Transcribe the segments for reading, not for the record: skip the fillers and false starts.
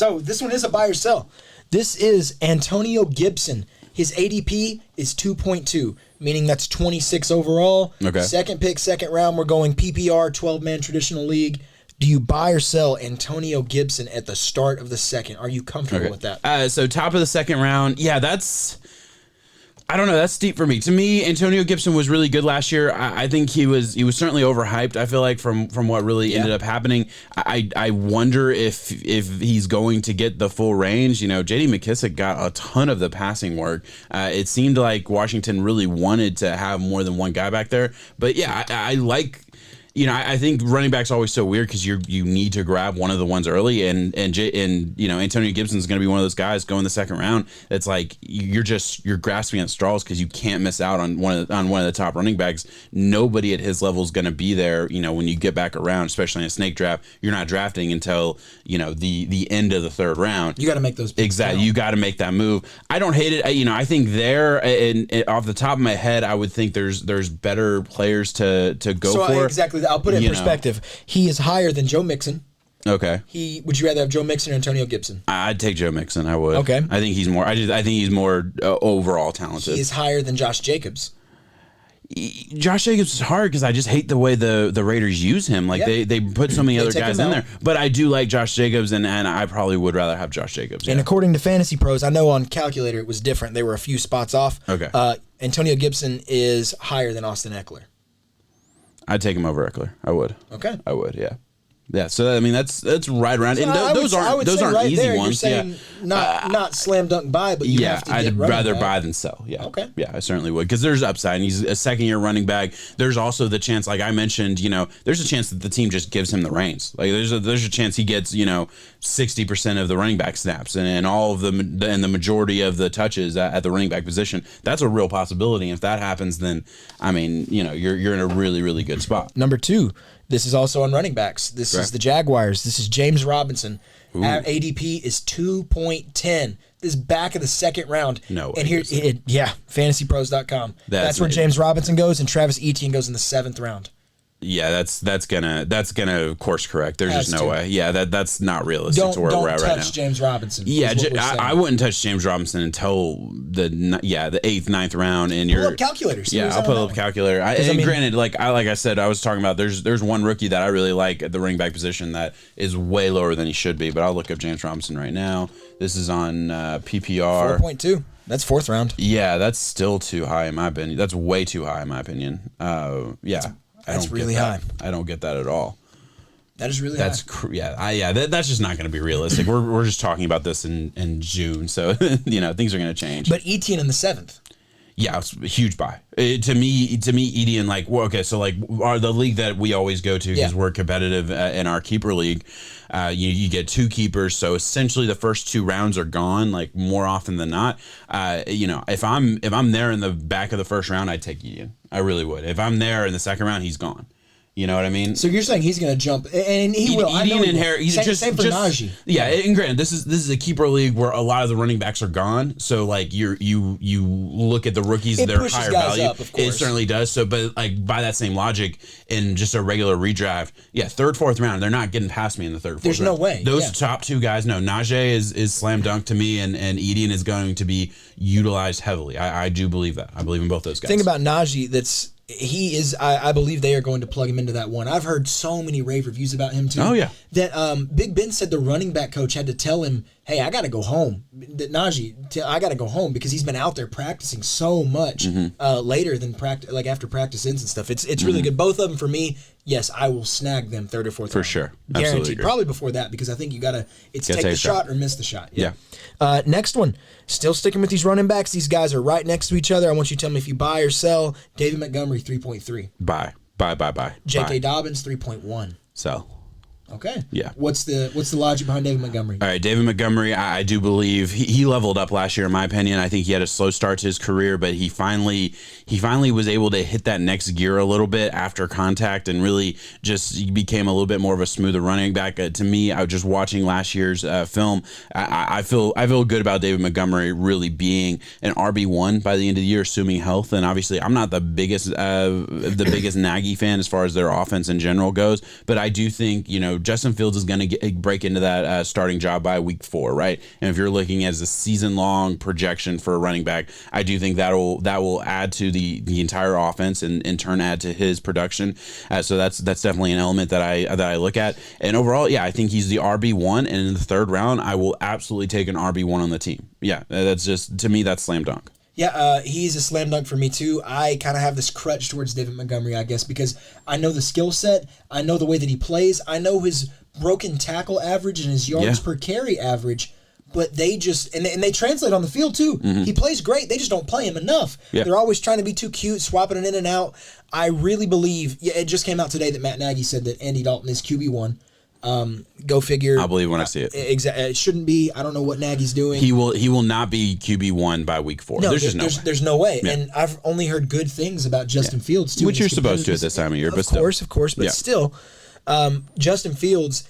So this one is a buy or sell. This is Antonio Gibson. His ADP is 2.2, meaning that's 26 overall. Okay. Second pick, second round. We're going PPR, 12-man traditional league. Do you buy or sell Antonio Gibson at the start of the second? Are you comfortable with that? So top of the second round, I don't know. That's steep for me. To me, Antonio Gibson was really good last year. I think he was certainly overhyped. I feel like from what really ended up happening. I wonder if he's going to get the full range. J.D. McKissic got a ton of the passing work. It seemed like Washington really wanted to have more than one guy back there. But yeah, I like. I think running back's always so weird because you need to grab one of the ones early, and Antonio Gibson's going to be one of those guys going the second round. It's like you're grasping at straws because you can't miss out on one of the top running backs. Nobody at his level is going to be there. When you get back around, especially in a snake draft, you're not drafting until the end of the third round. You got to make those picks. Exactly. You got to make that move. I don't hate it. I think off the top of my head, I would think there's better players to go for. Exactly. I'll put it in perspective. He is higher than Joe Mixon. Okay. Would you rather have Joe Mixon or Antonio Gibson? I'd take Joe Mixon. I would. Okay. I think he's more. I think he's more overall talented. He is higher than Josh Jacobs. Josh Jacobs is hard because I just hate the way the Raiders use him. Like they put so many other guys in there. But I do like Josh Jacobs, and I probably would rather have Josh Jacobs. And according to Fantasy Pros, I know on Calculator it was different. They were a few spots off. Okay. Antonio Gibson is higher than Austin Eckler. I'd take him over Eckler. I would. Okay. I would. Yeah. Yeah. So I mean, that's right around. So and those aren't right easy there, ones. You're saying not slam dunk buy, but you have to I'd get rather back. buy than sell. Yeah. Okay. Yeah, I certainly would because there's upside. And he's a second-year running back. There's also the chance, like I mentioned, there's a chance that the team just gives him the reins. Like there's a chance he gets 60% of the running back snaps and all of the majority of the touches at the running back position. That's a real possibility. And if that happens, then I mean, you're in a really, really good spot. Number 2. This is also on running backs. This is the Jaguars. This is James Robinson. Our ADP is 2.10. This is back of the second round. No way. And here, fantasypros.com. That's where James Robinson goes, and Travis Etienne goes in the 7th round. Yeah, that's gonna course correct. There's just no way. Yeah, that's not realistic to where we're at right now. Don't touch James Robinson. Yeah, I wouldn't touch James Robinson until the 8th, 9th round. And pull up calculators. Yeah, I'll pull up calculator. Granted, like I said, I was talking about there's one rookie that I really like at the running back position that is way lower than he should be. But I'll look up James Robinson right now. This is on PPR. 4.2. That's 4th round. Yeah, that's still too high in my opinion. That's way too high in my opinion. That's really high. I don't get that at all. That is really high. That's just not going to be realistic. We're just talking about this in June, so things are going to change. But Etienne in the 7th. Yeah, it's a huge buy. To me, Etienne, are the league that we always go to because we're competitive in our keeper league. You get 2 keepers, so essentially the first 2 rounds are gone. Like more often than not, if I'm there in the back of the first round, I'd take Etienne. I really would. If I'm there in the second round, he's gone. You know what I mean? So you're saying he's going to jump, and he will. Etienne and Harry. Same for Najee. Yeah, and granted, this is a keeper league where a lot of the running backs are gone. So like you look at the rookies, their higher value. Up, of course. It certainly does. So, but like by that same logic, in just a regular redraft, 3rd, 4th round, they're not getting past me in the 3rd, 4th. There's round. no way. Those top 2 guys. No, Najee is slam dunk to me, and Etienne is going to be utilized heavily. I do believe that. I believe in both those guys. Think about Najee. He is. I believe they are going to plug him into that one. I've heard so many rave reviews about him too. Oh yeah. That Big Ben said the running back coach had to tell him, "Hey, I got to go home." That Najee, I got to go home because he's been out there practicing so much later than like after practice ends and stuff. It's really good. Both of them for me. Yes, I will snag them 3rd or 4th for round. sure. Guaranteed. Probably before that because I think you gotta take the shot or miss the shot. Yeah. Next one. Still sticking with these running backs. These guys are right next to each other. I want you to tell me if you buy or sell. David Montgomery 3.3. Buy. J.K. Dobbins 3.1. Sell. Okay. Yeah. What's the logic behind David Montgomery? All right, David Montgomery, I do believe he leveled up last year, in my opinion. I think he had a slow start to his career, but he finally was able to hit that next gear a little bit after contact and really just became a little bit more of a smoother running back. To me, I was just watching last year's film. I feel good about David Montgomery really being an RB1 by the end of the year, assuming health. And obviously, I'm not the biggest Nagy fan as far as their offense in general goes, but I do think Justin Fields is going to break into that starting job by week 4, right? And if you're looking as a season-long projection for a running back, I do think that will add to the entire offense and in turn add to his production. So that's definitely an element that I look at. And overall, yeah, I think he's the RB1, and in the third round, I will absolutely take an RB1 on the team. Yeah, that's just, to me, that's slam dunk. Yeah, he's a slam dunk for me too. I kind of have this crutch towards David Montgomery, I guess, because I know the skill set, I know the way that he plays, I know his broken tackle average and his yards per carry average, but they just, and they translate on the field too. Mm-hmm. He plays great, they just don't play him enough. Yeah. They're always trying to be too cute, swapping it in and out. I really believe, it just came out today that Matt Nagy said that Andy Dalton is QB1. Go figure. I'll believe when I see it. Exactly. It shouldn't be. I don't know what Nagy's doing. He will not be QB1 by week 4. No, there's no way. Yeah. And I've only heard good things about Justin Fields too. Which you're supposed to at this time of year, but still. Of course. But still, Justin Fields,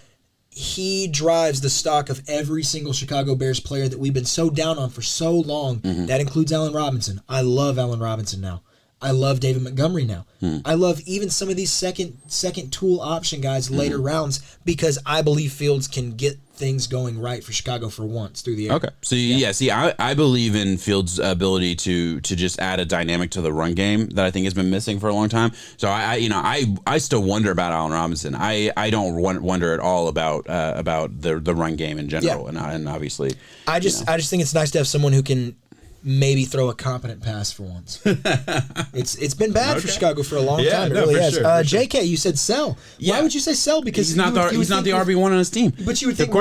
he drives the stock of every single Chicago Bears player that we've been so down on for so long. Mm-hmm. That includes Allen Robinson. I love Allen Robinson now. I love David Montgomery now. I love even some of these second tool option guys later rounds because I believe Fields can get things going right for Chicago for once through the air. Okay. So see, I believe in Fields' ability to just add a dynamic to the run game that I think has been missing for a long time. So I still wonder about Allen Robinson. I don't wonder at all about the run game in general, and obviously I just think it's nice to have someone who can maybe throw a competent pass for once. It's been bad for Chicago for a long time. It really has. Sure, JK, you said sell. Why would you say sell? Because he's not the RB1 on his team. But you would think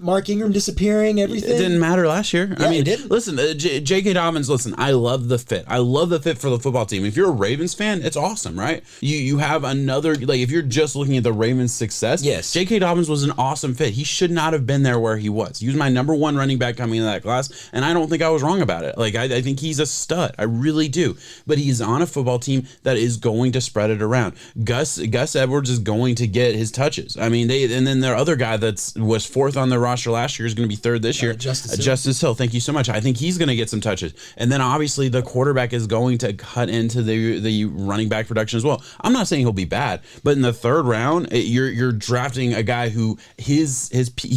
Mark Ingram disappearing, everything. It didn't matter last year. Yeah, it did. Listen, J.K. Dobbins. Listen, I love the fit. I love the fit for the football team. If you're a Ravens fan, it's awesome, right? You have another, like, if you're just looking at the Ravens' success, yes, J.K. Dobbins was an awesome fit. He should not have been there where he was. He was my number 1 running back coming into that class, and I don't think I was wrong about it. Like, I think he's a stud. I really do. But he's on a football team that is going to spread it around. Gus Edwards is going to get his touches. I mean, and then their other guy that was 4th on their roster last year is going to be 3rd this year. Justice Hill. Thank you so much. I think he's going to get some touches. And then obviously the quarterback is going to cut into the running back production as well. I'm not saying he'll be bad, but in the 3rd round, you're drafting a guy who he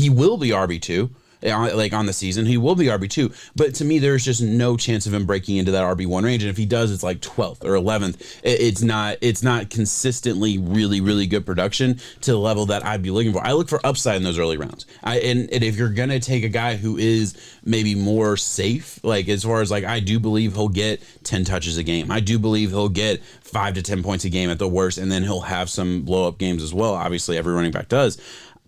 will be RB2. Like on the season, he will be RB2, but to me, there's just no chance of him breaking into that RB1 range. And if he does, it's like 12th or 11th. It's not consistently really, really good production to the level that I'd be looking for. I look for upside in those early rounds. And if you're gonna take a guy who is maybe more safe, like as far as like, I do believe he'll get 10 touches a game. I do believe he'll get 5 to 10 points a game at the worst, and then he'll have some blow up games as well. Obviously, every running back does.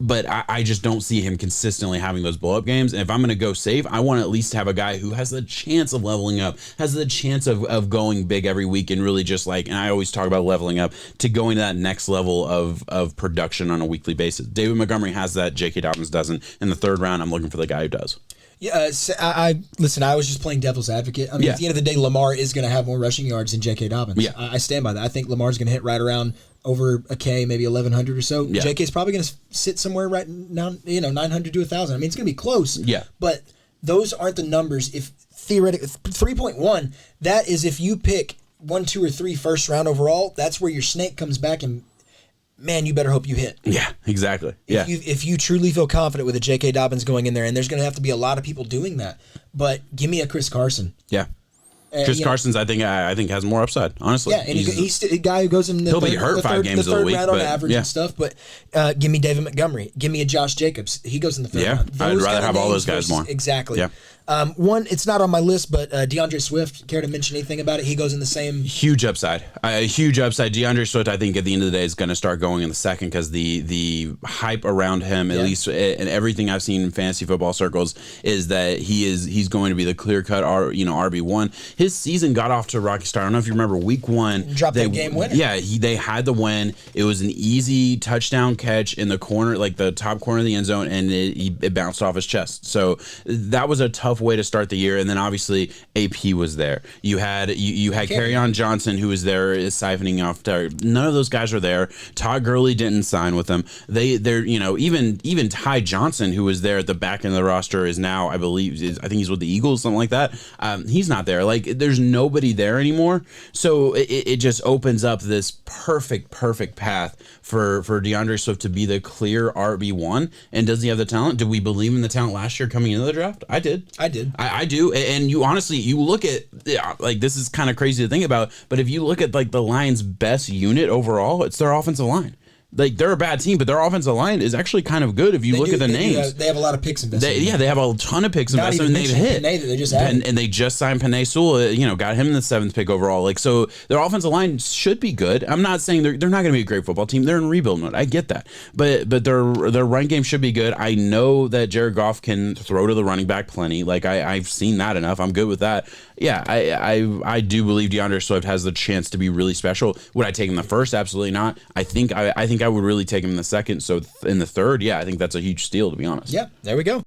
But I just don't see him consistently having those blow-up games. And if I'm going to go safe, I want to at least have a guy who has the chance of leveling up, has the chance of going big every week and really just like, and I always talk about leveling up, to going to that next level of production on a weekly basis. David Montgomery has that. J.K. Dobbins doesn't. In the 3rd round, I'm looking for the guy who does. Yeah, I listen, I was just playing devil's advocate. I mean, at the end of the day, Lamar is going to have more rushing yards than J.K. Dobbins. Yeah. I stand by that. I think Lamar's going to hit right around over a K, maybe 1,100 or so. Yeah. J.K.'s probably going to sit somewhere right now, 900 to 1,000. I mean, it's going to be close. Yeah. But those aren't the numbers. If theoretically, 3.1, that is if you pick 1, 2, or 3 first round overall, that's where your snake comes back and, man, you better hope you hit. Yeah, exactly. If you truly feel confident with a J.K. Dobbins going in there, and there's going to have to be a lot of people doing that, but give me a Chris Carson. Yeah. Chris Carson's, I think, has more upside. Honestly, yeah, and he's a guy who goes in the he'll be hurt 5 games of the week, round on average and stuff. But give me David Montgomery, give me a Josh Jacobs. He goes in the 3rd round. I'd rather have all those guys more. Exactly. Yeah. One, it's not on my list, but DeAndre Swift. Care to mention anything about it? He goes in the same. Huge upside. Huge upside. DeAndre Swift, I think, at the end of the day, is going to start going in the 2nd because the hype around him, at least, and everything I've seen in fantasy football circles, is that he's going to be the clear cut RB1. His season got off to a rocky start. I don't know if you remember week 1. Dropped that game winner. Yeah, they had the win. It was an easy touchdown catch in the corner, like the top corner of the end zone, and it bounced off his chest. So that was a tough way to start the year. And then obviously AP was there. You had Kerryon Johnson, who was there, is siphoning off. None of those guys are there. Todd Gurley didn't sign with them. They're even Ty Johnson, who was there at the back end of the roster, is now, I think he's with the Eagles, something like that. He's not there. Like, there's nobody there anymore. So it just opens up this perfect path for DeAndre Swift to be the clear RB1. And does he have the talent? Did we believe in the talent last year coming into the draft? I did. I do. And you honestly, you look at, like, this is kind of crazy to think about, but if you look at like the Lions' best unit overall, it's their offensive line. Like, they're a bad team, but their offensive line is actually kind of good if you look at the names. They have a lot of picks invested. They have a ton of picks invested, and they've hit. Penei that they just added. And they just signed Penei Sewell, got him in the 7th pick overall. Like, so their offensive line should be good. I'm not saying they're not going to be a great football team. They're in rebuild mode. I get that. But their run game should be good. I know that Jared Goff can throw to the running back plenty. Like, I've seen that enough. I'm good with that. Yeah, I do believe DeAndre Swift has the chance to be really special. Would I take him the first? Absolutely not. I think I would really take him in the second. So in the third, yeah, I think that's a huge steal, to be honest. Yeah, there we go.